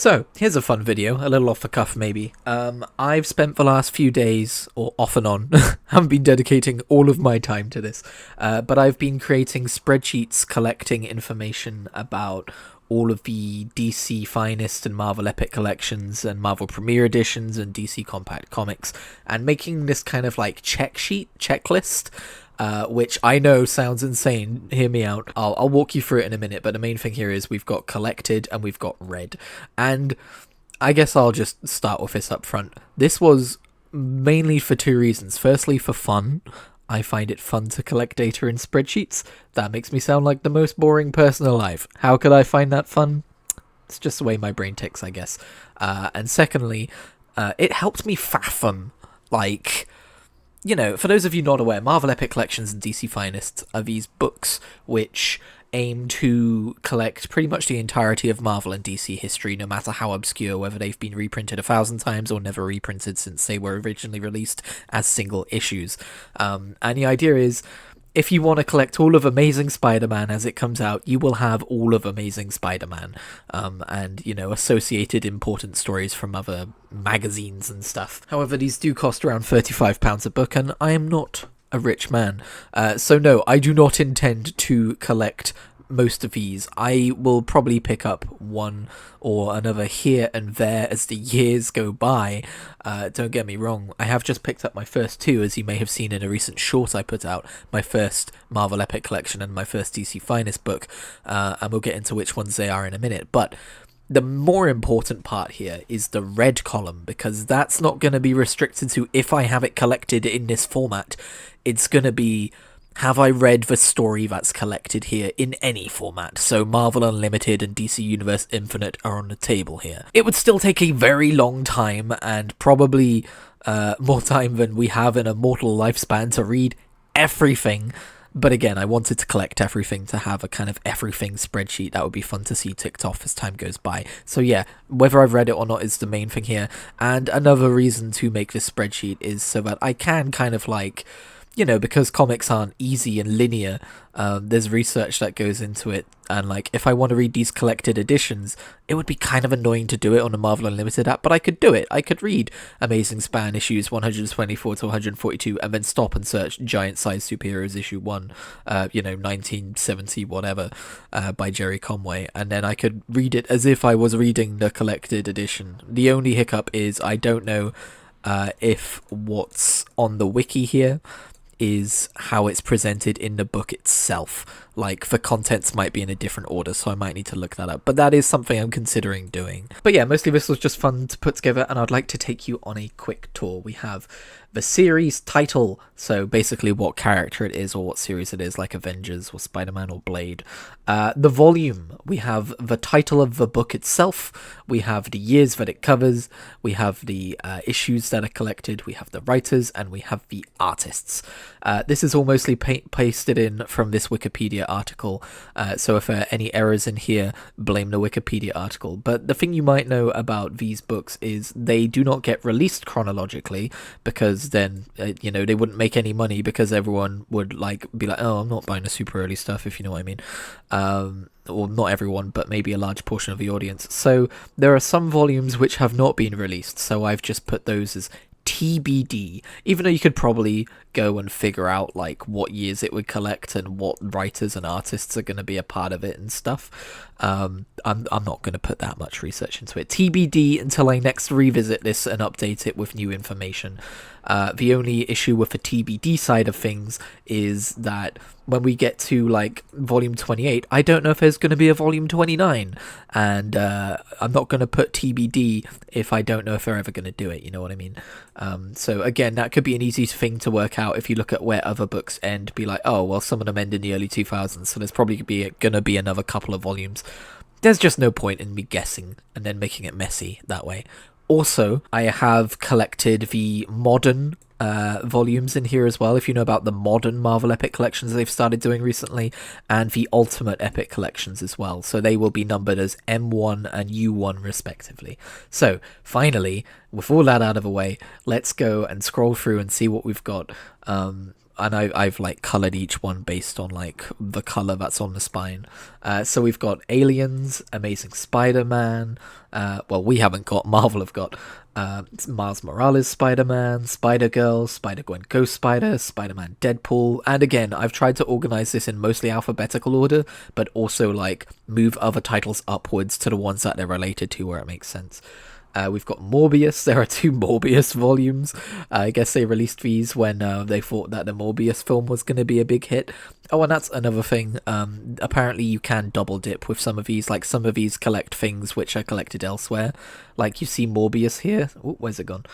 So, here's a fun video, a little off the cuff maybe. I've spent the last few days, or off and on, haven't been dedicating all of my time to this, but I've been creating spreadsheets collecting information about all of the DC Finest and Marvel Epic collections and Marvel Premier Editions and DC Compact Comics, and making this kind of like checklist, which I know sounds insane. Hear me out. I'll walk you through it in a minute, but the main thing here is we've got collected and we've got read. And I guess I'll just start with this up front. This was mainly for two reasons. Firstly, for fun. I find it fun to collect data in spreadsheets. That makes me sound like the most boring person alive. How could I find that fun? It's just the way my brain ticks, I guess. And secondly, it helped me fathom, like, you know, for those of you not aware, Marvel Epic Collections and DC Finest are these books which aim to collect pretty much the entirety of Marvel and DC history, no matter how obscure, whether they've been reprinted 1,000 times or never reprinted since they were originally released as single issues. And the idea is, if you want to collect all of Amazing Spider-Man as it comes out, you will have all of Amazing Spider-Man, and, you know, associated important stories from other magazines and stuff. However, these do cost around £35 a book, and I am not a rich man. So no, I do not intend to collect most of these. I will probably pick up one or another here and there as the years go by. Don't get me wrong, I have just picked up my first two, as you may have seen in a recent short I put out, my first Marvel Epic collection and my first DC Finest book, and we'll get into which ones they are in a minute. But the more important part here is the red column, because that's not going to be restricted to if I have it collected in this format. It's going to be, have I read the story that's collected here in any format? So Marvel Unlimited and DC Universe Infinite are on the table here. It would still take a very long time, and probably more time than we have in a mortal lifespan, to read everything. But again, I wanted to collect everything to have a kind of everything spreadsheet that would be fun to see ticked off as time goes by. So yeah, whether I've read it or not is the main thing here. And another reason to make this spreadsheet is so that I can kind of like, you know, because comics aren't easy and linear, there's research that goes into it, and like, if I want to read these collected editions, it would be kind of annoying to do it on a Marvel Unlimited app, but I could do it. I could read Amazing Span issues 124 to 142 and then stop and search Giant Size Superheroes issue 1, 1970 whatever, by Jerry Conway, and then I could read it as if I was reading the collected edition. The only hiccup is I don't know if what's on the wiki here is how it's presented in the book itself. Like, the contents might be in a different order, so I might need to look that up. But that is something I'm considering doing. But yeah, mostly this was just fun to put together, and I'd like to take you on a quick tour. We have the series title, so basically what character it is or what series it is, like Avengers or Spider-Man or Blade. The volume, we have the title of the book itself, we have the years that it covers, we have the issues that are collected, we have the writers, and we have the artists. This is all mostly pasted in from this Wikipedia article, so if there are any errors in here, blame the Wikipedia article. But the thing you might know about these books is they do not get released chronologically, because then, you know, they wouldn't make any money, because everyone would like be like, oh, I'm not buying the super early stuff, if you know what I mean. Or not everyone, but maybe a large portion of the audience. So there are some volumes which have not been released, so I've just put those as TBD, even though you could probably go and figure out like what years it would collect and what writers and artists are going to be a part of it and stuff. I'm not going to put that much research into it. TBD until I next revisit this and update it with new information. The only issue with the TBD side of things is that when we get to like volume 28, I don't know if there's going to be a volume 29, and I'm not going to put TBD if I don't know if they're ever going to do it, you know what I mean? So again, that could be an easy thing to work out if you look at where other books end, be like, oh, well, some of them end in the early 2000s, so there's probably going to be another couple of volumes. There's just no point in me guessing and then making it messy that way. Also, I have collected the modern volumes in here as well, if you know about the modern Marvel Epic collections they've started doing recently, and the Ultimate Epic collections as well. So they will be numbered as M1 and U1 respectively. So finally, with all that out of the way, let's go and scroll through and see what we've got. and I've like colored each one based on like the color that's on the spine. So we've got Aliens, Amazing Spider-Man. Well, we haven't got, Marvel have got Miles Morales Spider-Man, Spider-Girl, Spider-Gwen Ghost Spider, Spider-Man Deadpool, and again, I've tried to organize this in mostly alphabetical order, but also like move other titles upwards to the ones that they're related to where it makes sense. We've got Morbius. There are 2 Morbius volumes. I guess they released these when they thought that the Morbius film was going to be a big hit. Oh, and that's another thing. Apparently you can double dip with some of these. Like, some of these collect things which are collected elsewhere. Like, you see Morbius here. Oh, where's it gone?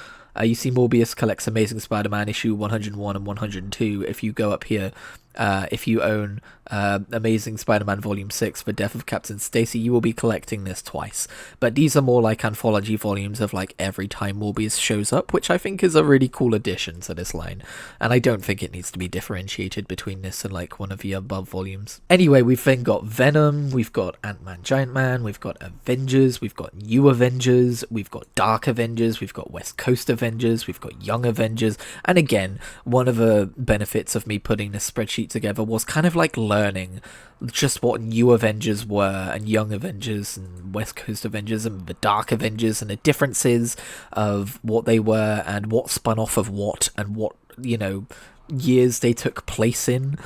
You see Morbius collects Amazing Spider-Man issue 101 and 102. If you go up here, if you own Amazing Spider-Man Volume 6, The Death of Captain Stacy, you will be collecting this twice. But these are more like anthology volumes of like every time Morbius shows up, which I think is a really cool addition to this line. And I don't think it needs to be differentiated between this and like one of the above volumes. Anyway, we've then got Venom, we've got Ant-Man Giant Man, we've got Avengers, we've got New Avengers, we've got Dark Avengers, we've got West Coast Avengers, we've got Young Avengers. And again, one of the benefits of me putting this spreadsheet together was kind of like learning just what New Avengers were, and Young Avengers, and West Coast Avengers, and the Dark Avengers, and the differences of what they were, and what spun off of what, and what, you know, years they took place in.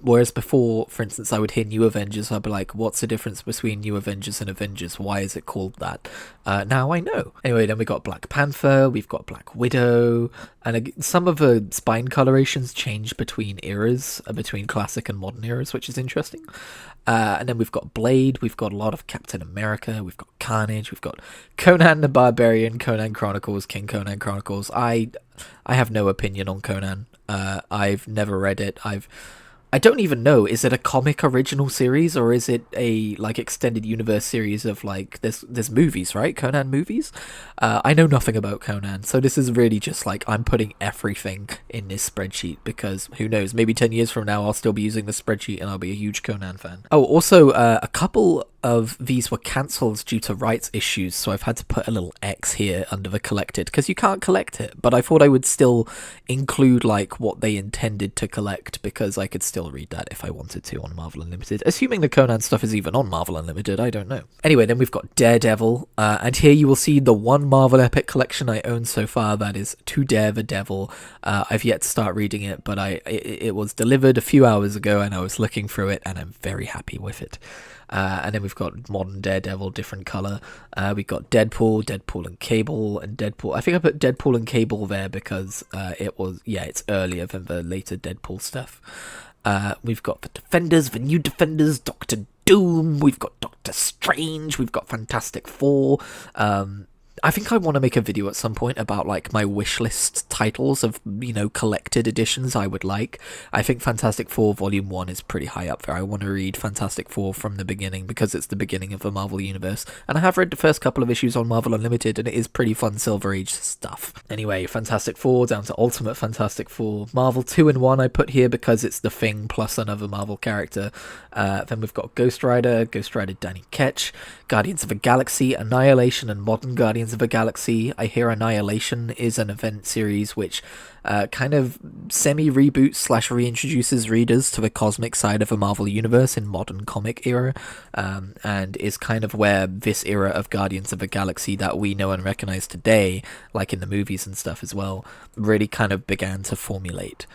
Whereas before, for instance, I would hear New Avengers, I'd be like, what's the difference between New Avengers and Avengers? Why is it called that? Now I know. Anyway, then we got Black Panther, we've got Black Widow, and some of the spine colorations change between eras, between classic and modern eras, which is interesting. And then we've got Blade, we've got a lot of Captain America, we've got Carnage, we've got Conan the Barbarian, Conan Chronicles, King Conan Chronicles. I have no opinion on Conan. I've never read it. I don't even know, is it a comic original series, or is it a like extended universe series of like there's movies, right? Conan movies? I know nothing about Conan, so this is really just like I'm putting everything in this spreadsheet because who knows, maybe 10 years from now I'll still be using the spreadsheet and I'll be a huge Conan fan. Oh, also a couple of these were cancelled due to rights issues, so I've had to put a little X here under the collected because you can't collect it, but I thought I would still include like what they intended to collect because I could still read that if I wanted to on Marvel Unlimited, assuming the Conan stuff is even on Marvel Unlimited. I don't know. Anyway, then we've got Daredevil, and here you will see the one Marvel Epic collection I own so far, that is To Dare the Devil. I've yet to start reading it, but it was delivered a few hours ago and I was looking through it and I'm very happy with it. And then we've got Modern Daredevil, different colour. We've got Deadpool, Deadpool and Cable, and Deadpool. I think I put Deadpool and Cable there because it's earlier than the later Deadpool stuff. We've got the Defenders, the New Defenders, Doctor Doom, we've got Doctor Strange, we've got Fantastic Four. I think I want to make a video at some point about like my wish list titles of, you know, collected editions I would like. I think Fantastic Four Volume 1 is pretty high up there. I want to read Fantastic Four from the beginning because it's the beginning of the Marvel Universe. And I have read the first couple of issues on Marvel Unlimited and it is pretty fun Silver Age stuff. Anyway, Fantastic Four down to Ultimate Fantastic Four. Marvel 2-in-1 I put here because it's the Thing plus another Marvel character. Then we've got Ghost Rider Danny Ketch, Guardians of the Galaxy, Annihilation and Modern Guardians of the Galaxy. I hear Annihilation is an event series which kind of semi-reboots / reintroduces readers to the cosmic side of the Marvel Universe in modern comic era, and is kind of where this era of Guardians of the Galaxy that we know and recognize today, like in the movies and stuff as well, really kind of began to formulate.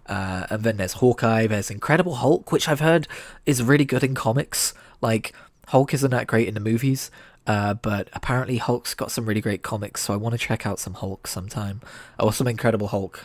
And then there's Hawkeye, there's Incredible Hulk, which I've heard is really good in comics. Like, Hulk isn't that great in the movies, but apparently Hulk's got some really great comics, so I want to check out some Hulk sometime. Or some Incredible Hulk.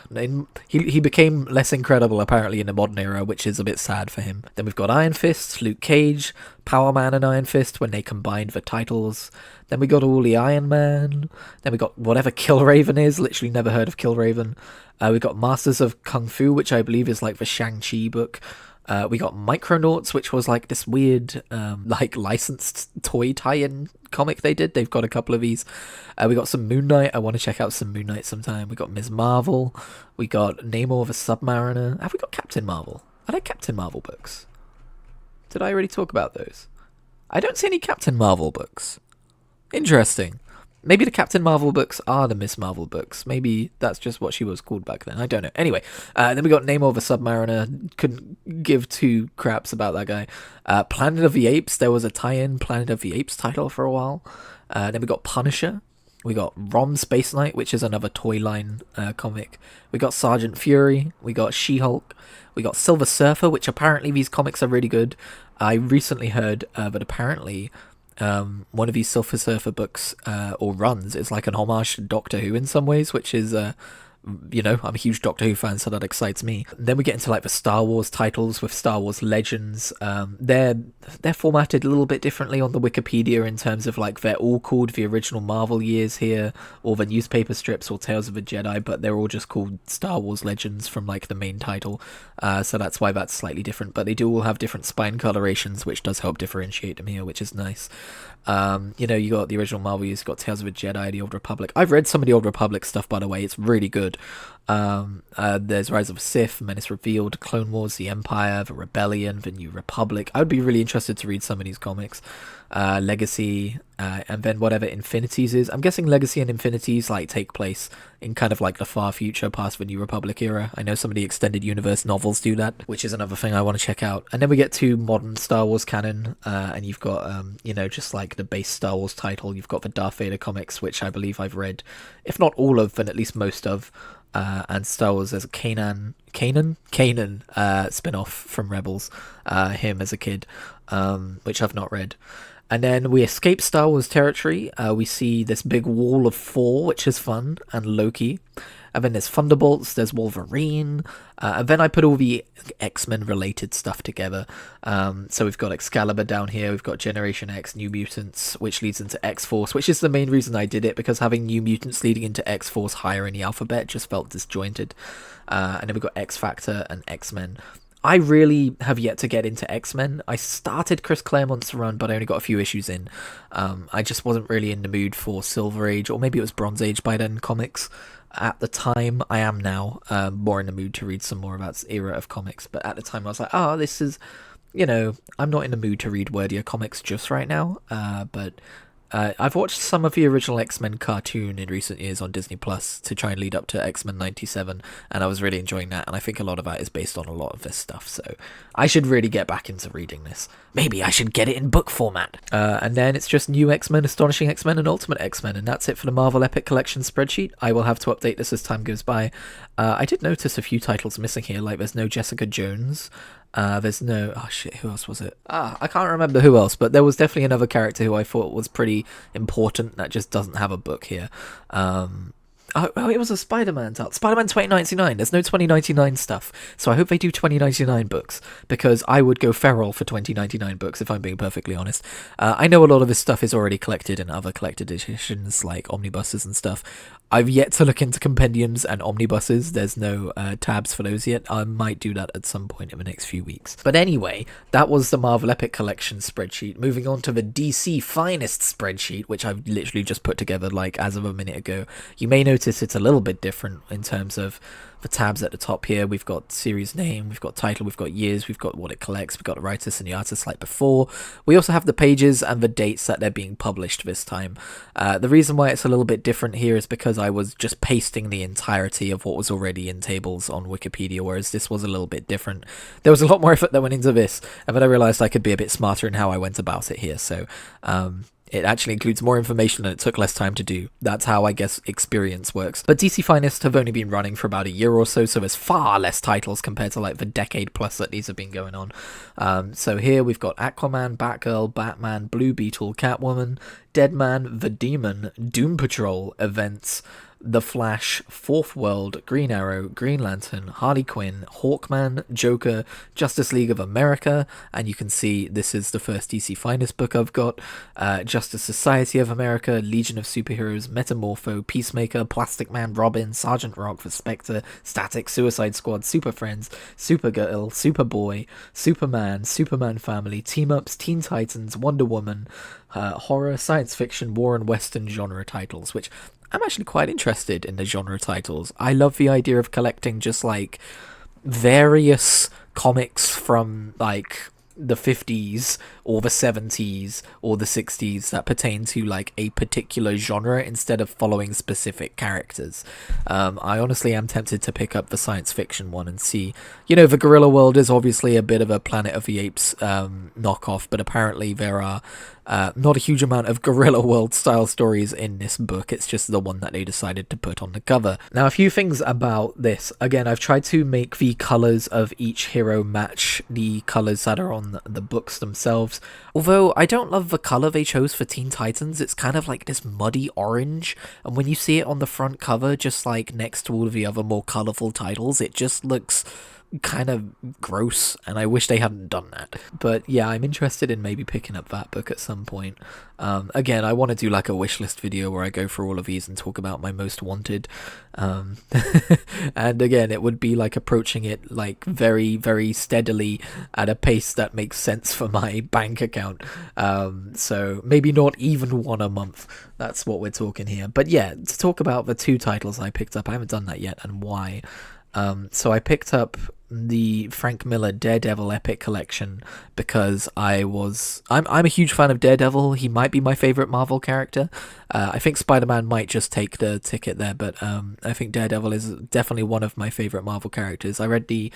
He became less incredible apparently in the modern era, which is a bit sad for him. Then we've got Iron Fist, Luke Cage, Power Man and Iron Fist when they combined the titles. Then we got all the Iron Man. Then we got whatever Killraven is, literally never heard of Killraven. We got Masters of Kung Fu, which I believe is like the Shang-Chi book. We got Micronauts, which was like this weird, like licensed toy tie-in comic they did. They've got a couple of these. We got some Moon Knight. I want to check out some Moon Knight sometime. We got Ms. Marvel. We got Namor the Submariner. Have we got Captain Marvel? Are there Captain Marvel books? Did I already talk about those? I don't see any Captain Marvel books. Interesting. Maybe the Captain Marvel books are the Miss Marvel books. Maybe that's just what she was called back then. I don't know. Anyway, then we got Name of a Submariner. Couldn't give two craps about that guy. Planet of the Apes. There was a tie-in Planet of the Apes title for a while. Then we got Punisher. We got Rom Space Knight, which is another toy line comic. We got Sergeant Fury. We got She-Hulk. We got Silver Surfer, which apparently these comics are really good. I recently heard that apparently one of these Silver Surfer books or runs is like an homage to Doctor Who in some ways, which is I'm a huge Doctor Who fan, so that excites me. Then we get into like the Star Wars titles with Star Wars Legends. They're formatted a little bit differently on the Wikipedia in terms of like they're all called the original Marvel years here, or the newspaper strips, or Tales of the Jedi, but they're all just called Star Wars Legends from like the main title. So that's why that's slightly different. But they do all have different spine colorations, which does help differentiate them here, which is nice. You got the original Marvel years, you got Tales of the Jedi, the Old Republic. I've read some of the Old Republic stuff, by the way. It's really good. There's Rise of the Sith, Menace Revealed, Clone Wars, The Empire, The Rebellion, The New Republic. I would be really interested to read some of these comics. Legacy, and then whatever Infinities is. I'm guessing Legacy and Infinities like take place in kind of like the far future past the New Republic era. I know some of the extended universe novels do that, which is another thing I want to check out. And then we get to modern Star Wars canon, and you've got just like the base Star Wars title. You've got the Darth Vader comics, which I believe I've read, if not all of, then at least most of. And Star Wars as a Kanan spin-off from Rebels, him as a kid, which I've not read. And then we escape Star Wars territory. We see this big wall of Thor, which is fun, and Loki. And then there's Thunderbolts, there's Wolverine. And then I put all the X-Men related stuff together. So we've got Excalibur down here, we've got Generation X, New Mutants, which leads into X-Force, which is the main reason I did it, because having New Mutants leading into X-Force higher in the alphabet just felt disjointed. And then we've got X-Factor and X-Men. I really have yet to get into X-Men. I started Chris Claremont's run, but I only got a few issues in. I just wasn't really in the mood for Silver Age, or maybe it was Bronze Age by then, comics. At the time, I am now more in the mood to read some more about this era of comics. But at the time, I was like, this is, I'm not in the mood to read wordier comics just right now. But I've watched some of the original X-Men cartoon in recent years on Disney Plus to try and lead up to X-Men 97, and I was really enjoying that, and I think a lot of that is based on a lot of this stuff, so I should really get back into reading this. Maybe I should get it in book format. And then it's just New X-Men, Astonishing X-Men, and Ultimate X-Men, and that's it for the Marvel Epic Collection spreadsheet. I will have to update this as time goes by. I did notice a few titles missing here, like there's no Jessica Jones. There's no... Oh, shit, who else was it? I can't remember who else, but there was definitely another character who I thought was pretty important that just doesn't have a book here. It was a Spider-Man title. Spider-Man 2099. There's no 2099 stuff, so I hope they do 2099 books, because I would go feral for 2099 books, if I'm being perfectly honest. I know a lot of this stuff is already collected in other collected editions, like omnibuses and stuff. I've yet to look into compendiums and omnibuses. There's no tabs for those yet. I might do that at some point in the next few weeks. But anyway, that was the Marvel Epic Collection spreadsheet. Moving on to the DC Finest spreadsheet, which I've literally just put together like as of a minute ago. You may notice it's a little bit different in terms of the tabs at the top here. We've got series name, we've got title, we've got years, we've got what it collects, we've got the writers and the artists like before. We also have the pages and the dates that they're being published this time. The reason why it's a little bit different here is because I was just pasting the entirety of what was already in tables on Wikipedia, whereas this was a little bit different. There was a lot more effort that went into this, and then I realised I could be a bit smarter in how I went about it here, so it actually includes more information and it took less time to do. That's how, I guess, experience works. But DC Finest have only been running for about a year or so, so there's far less titles compared to like the decade plus that these have been going on. So here we've got Aquaman, Batgirl, Batman, Blue Beetle, Catwoman, Deadman, The Demon, Doom Patrol, Events, The Flash, Fourth World, Green Arrow, Green Lantern, Harley Quinn, Hawkman, Joker, Justice League of America, and you can see this is the first DC Finest book I've got, Justice Society of America, Legion of Superheroes, Metamorpho, Peacemaker, Plastic Man, Robin, Sergeant Rock, The Spectre, Static, Suicide Squad, Super Friends, Supergirl, Superboy, Superman, Superman Family, Team-Ups, Teen Titans, Wonder Woman, horror, science fiction, war and western genre titles, which I'm actually quite interested in the genre titles. I love the idea of collecting just like various comics from like the 50s or the 70s or the 60s that pertain to like a particular genre instead of following specific characters. I honestly am tempted to pick up the science fiction one and see. The Gorilla World is obviously a bit of a Planet of the Apes knockoff, but apparently there are not a huge amount of Gorilla World style stories in this book. It's just the one that they decided to put on the cover. Now, a few things about this. Again, I've tried to make the colors of each hero match the colors that are on the books themselves. Although I don't love the color they chose for Teen Titans. It's kind of like this muddy orange, and when you see it on the front cover, just like next to all of the other more colorful titles, it just looks kind of gross, and I wish they hadn't done that. But yeah, I'm interested in maybe picking up that book at some point. Again, I want to do like a wishlist video where I go through all of these and talk about my most wanted. And again, it would be like approaching it like very, very steadily at a pace that makes sense for my bank account. So maybe not even one a month. That's what we're talking here. But yeah, to talk about the 2 titles I picked up, I haven't done that yet, and why. So I picked up the Frank Miller Daredevil Epic Collection because I'm a huge fan of Daredevil. He might be my favorite Marvel character. I think Spider-Man might just take the ticket there, but I think Daredevil is definitely one of my favorite Marvel characters. I read the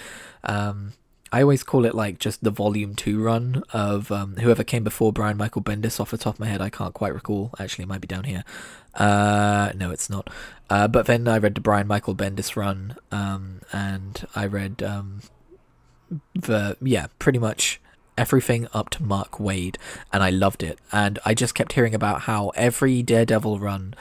I always call it like just the volume 2 run of whoever came before Brian Michael Bendis. Off the top of my head, I can't quite recall. Actually, it might be down here. No, it's not. But then I read the Brian Michael Bendis run, and I read pretty much everything up to Mark Waid, and I loved it. And I just kept hearing about how every Daredevil run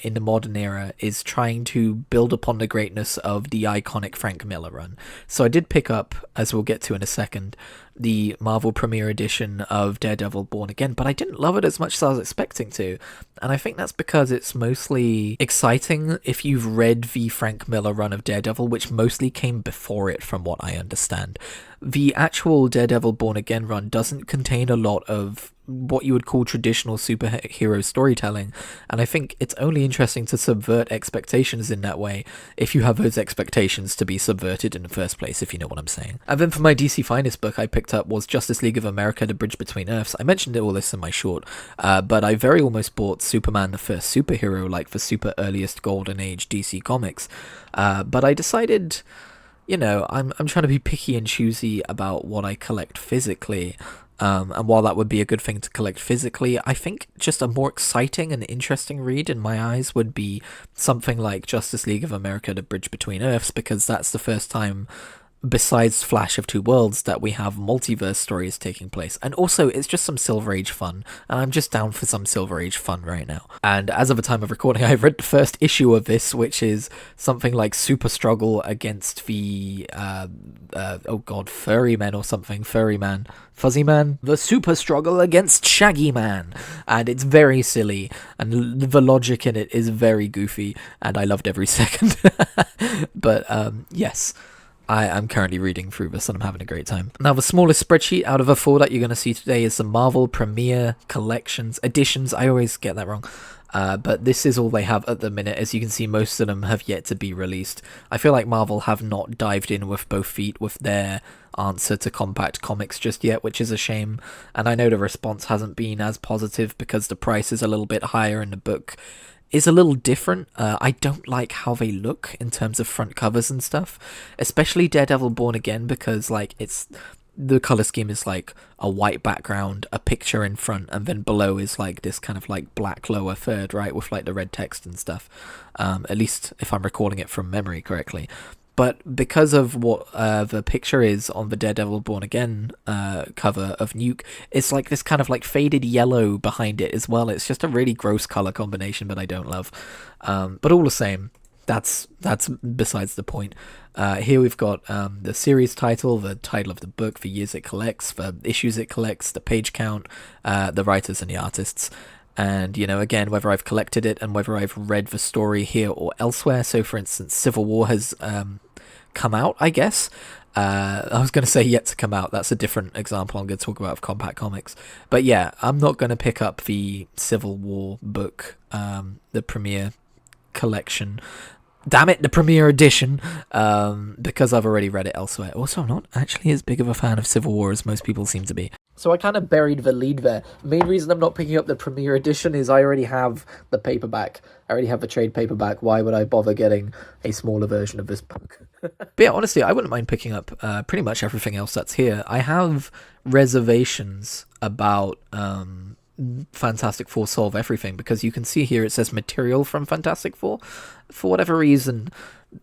in the modern era is trying to build upon the greatness of the iconic Frank Miller run. So I did pick up, as we'll get to in a second, the Marvel Premiere Edition of Daredevil Born Again, but I didn't love it as much as I was expecting to. And I think that's because it's mostly exciting if you've read the Frank Miller run of Daredevil, which mostly came before it from what I understand. The actual Daredevil Born Again run doesn't contain a lot of what you would call traditional superhero storytelling, and I think it's only interesting to subvert expectations in that way if you have those expectations to be subverted in the first place, if you know what I'm saying. And then for my DC Finest book I picked up was Justice League of America, The Bridge Between Earths. I mentioned all this in my short, but I very almost bought Superman the First Superhero, like the super earliest golden age DC comics, but I decided, I'm trying to be picky and choosy about what I collect physically. And while that would be a good thing to collect physically, I think just a more exciting and interesting read in my eyes would be something like Justice League of America, The Bridge Between Earths, because that's the first time, besides Flash of Two Worlds, that we have multiverse stories taking place. And also, it's just some Silver Age fun, and I'm just down for some Silver Age fun right now. And as of the time of recording, I've read the first issue of this, which is something like Super Struggle against the, Furry Man or something, Furry Man, Fuzzy Man, the Super Struggle against Shaggy Man. And it's very silly, and the logic in it is very goofy, and I loved every second. But, yes. I'm currently reading through this and I'm having a great time. Now, the smallest spreadsheet out of the 4 that you're going to see today is the Marvel Premiere Collections Editions. I always get that wrong. But this is all they have at the minute. As you can see, most of them have yet to be released. I feel like Marvel have not dived in with both feet with their answer to compact comics just yet, which is a shame. And I know the response hasn't been as positive because the price is a little bit higher and the book is a little different. I don't like how they look in terms of front covers and stuff, especially Daredevil Born Again, because like the color scheme is like a white background, a picture in front, and then below is like this kind of like black lower third, right, with like the red text and stuff. At least if I'm recording it from memory correctly. But because of what the picture is on the Daredevil Born Again cover of Nuke, it's like this kind of like faded yellow behind it as well. It's just a really gross color combination that I don't love. But all the same, that's besides the point. Here we've got the series title, the title of the book, the years it collects, the issues it collects, the page count, the writers and the artists. And, again, whether I've collected it and whether I've read the story here or elsewhere. So, for instance, Civil War has come out, I guess. I was going to say yet to come out. That's a different example I'm going to talk about of compact comics. But yeah, I'm not going to pick up the Civil War book, the Premiere Collection, damn it, the Premiere Edition, because I've already read it elsewhere. Also, I'm not actually as big of a fan of Civil War as most people seem to be. So I kind of buried the lead there. Main reason I'm not picking up the Premiere Edition is I already have the paperback. I already have the trade paperback. Why would I bother getting a smaller version of this book? But yeah, honestly, I wouldn't mind picking up pretty much everything else that's here. I have reservations about Fantastic Four Solve Everything, because you can see here it says material from Fantastic Four. For whatever reason,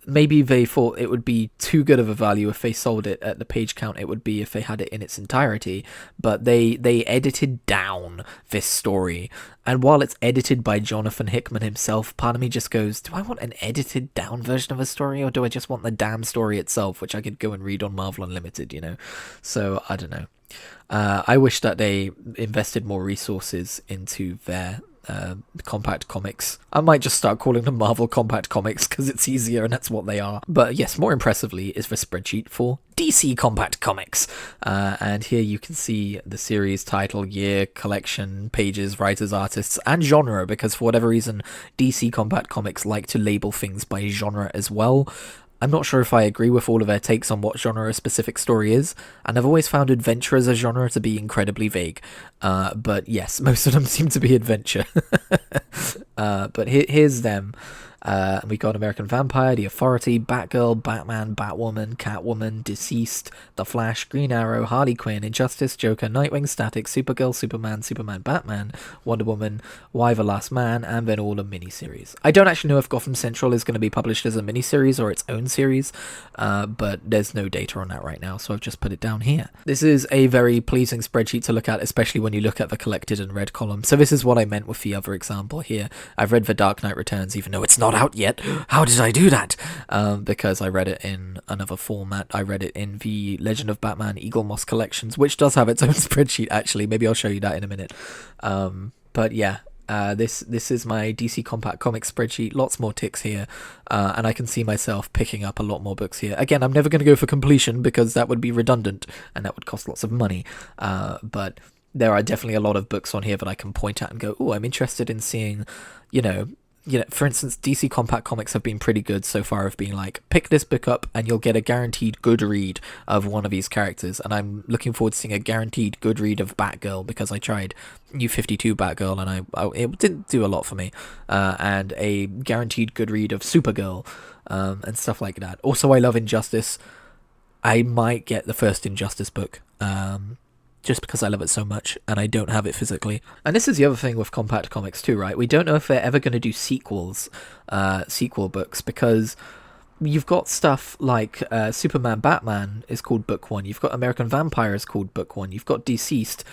maybe they thought it would be too good of a value if they sold it at the page count it would be if they had it in its entirety, but they edited down this story, and while it's edited by Jonathan Hickman himself, part of me just goes, do I want an edited down version of a story, or do I just want the damn story itself, which I could go and read on Marvel Unlimited, you know? So I don't know. I wish that they invested more resources into their compact comics. I might just start calling them Marvel Compact Comics because it's easier and that's what they are. But yes, more impressively is the spreadsheet for DC Compact Comics. And here you can see the series title, year, collection, pages, writers, artists, and genre, because for whatever reason, DC Compact Comics like to label things by genre as well. I'm not sure if I agree with all of their takes on what genre a specific story is, and I've always found adventure as a genre to be incredibly vague. But yes, most of them seem to be adventure. But here's them. We got American Vampire, The Authority, Batgirl, Batman, Batwoman, Catwoman, Deceased, The Flash, Green Arrow, Harley Quinn, Injustice, Joker, Nightwing, Static, Supergirl, Superman, Batman, Wonder Woman, Why the Last Man, and then all a miniseries. I don't actually know if Gotham Central is going to be published as a miniseries or its own series, but there's no data on that right now, so I've just put it down here. This is a very pleasing spreadsheet to look at, especially when you look at the collected and read column. So this is what I meant with the other example here. I've read The Dark Knight Returns, even though it's not out yet. How did I do that? Because I read it in another format. I read it in the Legend of Batman Eagle Moss collections, which does have its own spreadsheet actually. Maybe I'll show you that in a minute. But yeah, this is my DC Compact Comics spreadsheet. Lots more ticks here, and I can see myself picking up a lot more books here. Again, I'm never going to go for completion because that would be redundant and that would cost lots of money. But there are definitely a lot of books on here that I can point at and go, oh, I'm interested in seeing, you know, for instance, DC Compact Comics have been pretty good so far of being like, pick this book up and you'll get a guaranteed good read of one of these characters. And I'm looking forward to seeing a guaranteed good read of Batgirl, because I tried New 52 Batgirl and it didn't do a lot for me. And a guaranteed good read of Supergirl, and stuff like that. Also, I love Injustice. I might get the first Injustice book, just because I love it so much, and I don't have it physically. And this is the other thing with Compact Comics too, right? We don't know if they're ever going to do sequels, sequel books, because you've got stuff like Superman Batman is called Book 1, you've got American Vampire is called Book 1, you've got Deceased,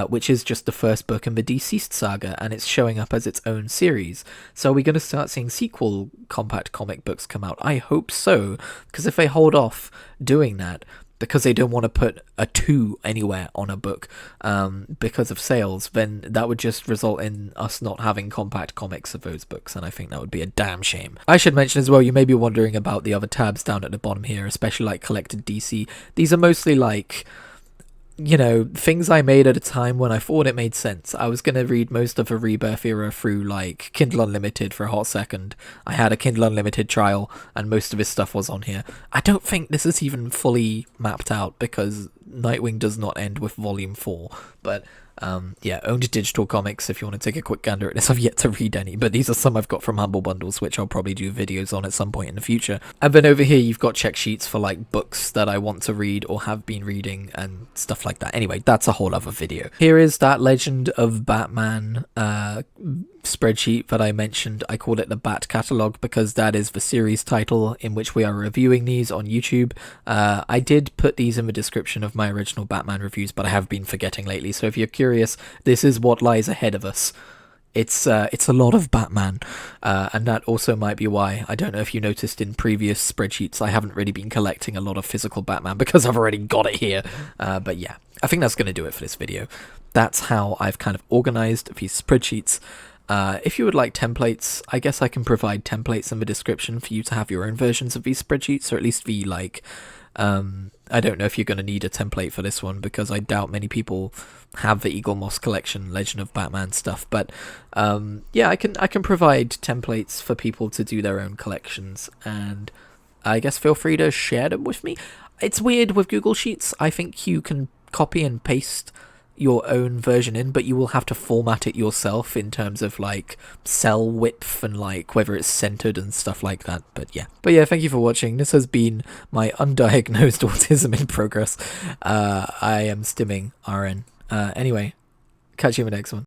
which is just the first book in the Deceased saga, and it's showing up as its own series. So are we going to start seeing sequel Compact Comic books come out? I hope so, because if they hold off doing that, because they don't want to put a 2 anywhere on a book because of sales, then that would just result in us not having compact comics of those books, and I think that would be a damn shame. I should mention as well, you may be wondering about the other tabs down at the bottom here, especially like Collected DC. These are mostly like, you know, things I made at a time when I thought it made sense. I was going to read most of the Rebirth era through like Kindle Unlimited for a hot second. I had a Kindle Unlimited trial and most of his stuff was on here. I don't think this is even fully mapped out because Nightwing does not end with volume 4, but yeah, owned digital comics if you want to take a quick gander at this. I've yet to read any, but these are some I've got from Humble Bundles, which I'll probably do videos on at some point in the future. And then over here you've got check sheets for like books that I want to read or have been reading and stuff like that. Anyway, that's a whole other video. Here is that Legend of Batman spreadsheet that I mentioned. I call it the Bat Catalog because that is the series title in which we are reviewing these on YouTube. I did put these in the description of my original Batman reviews, but I have been forgetting lately, so if you're curious, this is what lies ahead of us. It's a lot of Batman, and that also might be why, I don't know if you noticed in previous spreadsheets, I haven't really been collecting a lot of physical Batman because I've already got it here. But yeah, I think that's going to do it for this video. That's how I've kind of organized these spreadsheets. If you would like templates, I guess I can provide templates in the description for you to have your own versions of these spreadsheets, or at least the like I don't know if you're going to need a template for this one because I doubt many people have the Eagle Moss collection, Legend of Batman stuff. But yeah, I can provide templates for people to do their own collections, and I guess feel free to share them with me. It's weird with Google Sheets. I think you can copy and paste your own version in, but you will have to format it yourself in terms of like cell width and like whether it's centered and stuff like that. But yeah, thank you for watching. This has been my undiagnosed autism in progress. I am stimming RN. Anyway, catch you in the next one.